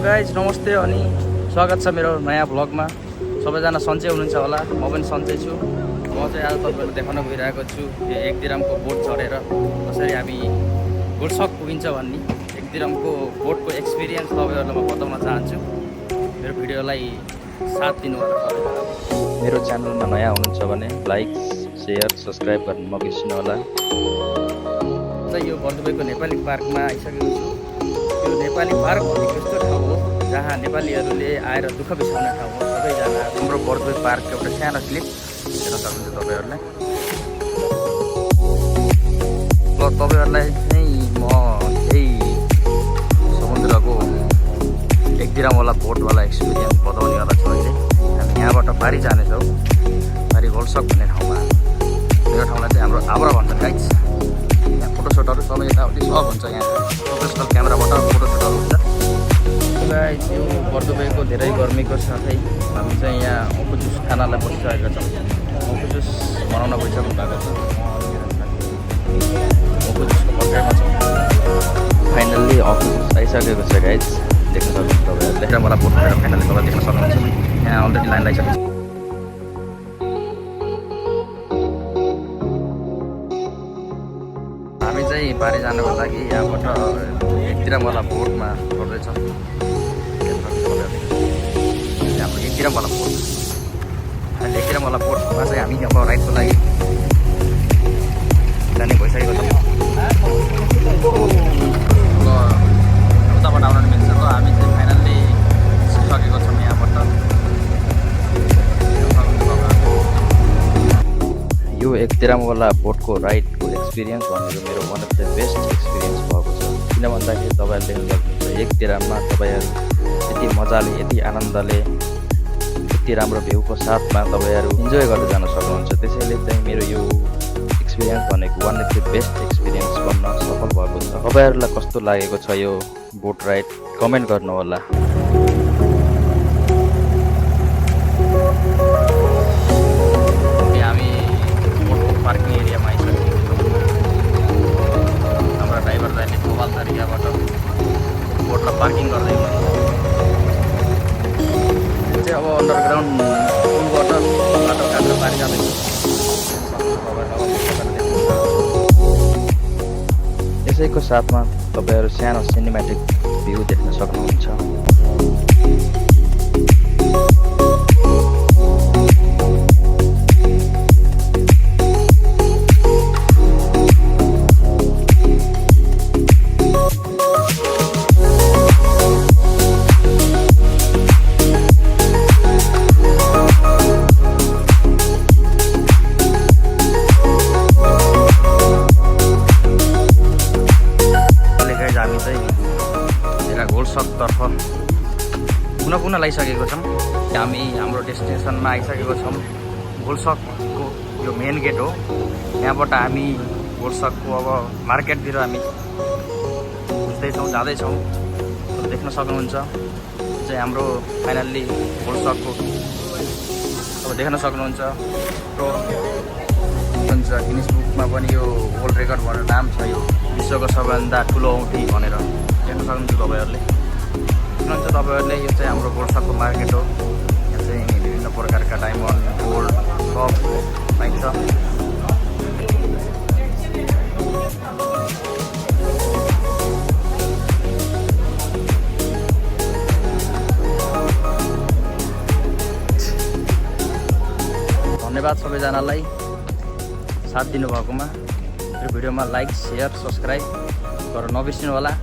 Guys नमस्ते अनि स्वागत छ मेरो नयाँ भ्लगमा। सबैजना सन्चै हुनुहुन्छ होला, म पनि सन्चै छु। म चाहिँ आज तपाईँहरूलाई देखाउन गइरहेको छु यो एकदिरामको बोट चढेर कसरी हामी गुडसक पुगिन्छ भन्ने एकदिरामको बोटको एक्सपिरियन्स तपाईँहरूलाई म बताउन चाहन्छु। मेरो भिडियोलाई साथ दिनु होला। मेरो च्यानलमा नयाँ हुनुहुन्छ भने लाइक सेयर सब्सक्राइब गर्नु नबिर्सिनु होला। यो बर्दुबैको नेपाली पार्कमा आइसकेको छु। यो नेपाली पार्क भनेको यस्तो ठाउँ हो जहाँ नेपालीहरूले आएर दुःख बिसाउने ठाउँ हो। सबैजना हाम्रो बर्दुबे पार्कको एउटा सानो क्लिप हेर्न सक्नुहुन्छ तपाईँहरूले। ल तपाईँहरूलाई चाहिँ म यही समुद्रको एकदिरामवाला बोटवाला एक्सपिरियन्स बताउनेवाला छु। अहिले हामी यहाँबाट पारी जानेछौँ, पारी गोल्सक भन्ने ठाउँमा। यो ठाउँलाई चाहिँ हाम्रो आब्रा भन्छन् गाइज। यहाँ फोटोसुटहरू सबै यताउति सब हुन्छ। यहाँ प्रोफेसनल क्यामेराबाट फोटोसुटहरू हुन्छ। गाइज यो बर्दुबेको धेरै गर्मीको साथै हामी चाहिँ यहाँ अम्बु जुस खानालाई बसिसकेका छौँ। अम्बु जुस बनाउन गइसक्नु भएको छ। अम्बु जुसको पर्खाइमा छौँ। फाइनल्ली अम्बु जुस आइसकेको छ गाइज, देख्न सक्नुहुन्छ तपाईँहरू। देखेर मलाई बोट खाएर फाइनल्ली तपाईँ देख्न सक्नुहुन्छ। यहाँ अलरेडी लाइन लगाइसकेको छ। हामी चाहिँ पारी जानको लागि यहाँबाट एकदिरामवाला बोटमा चढ्दैछौँ। हाम्रो एकदिरामवाला बोट, अहिले एकदिरामवाला बोटमा चाहिँ हामी अब राइडको लागि जाने भइसकेको छौँ। ल उताबाट आउन मिल्छ। ल हामी चाहिँ फाइनल्ली सकेको छौँ यहाँबाट। यो एकदिरामवाला बोटको राइडको एक्सपिरियन्स भनेको मेरो one of the best experience भएको छ। किन भन्दाखेरि तपाईँहरूले देख्न सक्नुहुन्छ एकदिराममा तपाईँहरू यति मजाले यति आनन्दले यति राम्रो भ्यूको साथमा तपाईँहरू इन्जोय गरेर जान सक्नुहुन्छ। त्यसैले चाहिँ मेरो यो एक्सपिरियन्स भनेको one of the best experience बन्न सफल भएको छ। तपाईँहरूलाई कस्तो लागेको छ यो बोट राइड कमेन्ट गर्नु होला। पार्किङ एरियामा आइसकेको छौँ। हाम्रा ड्राइभर दाइले मोबाइल तरिकाबाट बोटलाई पार्किङ गर्दै हुनुहुन्छ। यो चाहिँ अब अन्डरग्राउन्ड पुलबाट बाटो काटेर पारी जाँदैछ। यसैको साथमा तपाईँहरू सानो सिनेमेटिक भ्यू देख्न सक्नुहुन्छ। गोल्सकतर्फ पुनः लागिसकेको छौँ। हामी हाम्रो डेस्टिनेसनमा आइसकेको छौँ। गोल्सकको यो मेन गेट हो। यहाँबाट हामी गोल्सकको अब मार्केटतिर हामी बुझ्दैछौँ, जाँदैछौँ। देख्न सक्नुहुन्छ चाहिँ हाम्रो फाइनल्ली गोल्सकको अब देख्न सक्नुहुन्छ। र हुन्छ गिनिस बुकमा पनि यो वर्ल्ड रेकर्ड भनेर नाम छ। यो विश्वको सबैभन्दा ठुलो औँठी भनेर देख्न सक्नुहुन्छ तपाईँहरूले। सुन्नुहुन्छ तपाईँहरूले, यो चाहिँ हाम्रो गोल्सकको मार्केट हो। यहाँ चाहिँ विभिन्न प्रकारका डायमन्ड गोल्ड सब पाइन्छ। धन्यवाद सबैजनालाई साथ दिनुभएकोमा। यो भिडियोमा लाइक सेयर सब्सक्राइब गरेर नबिर्सिनु होला।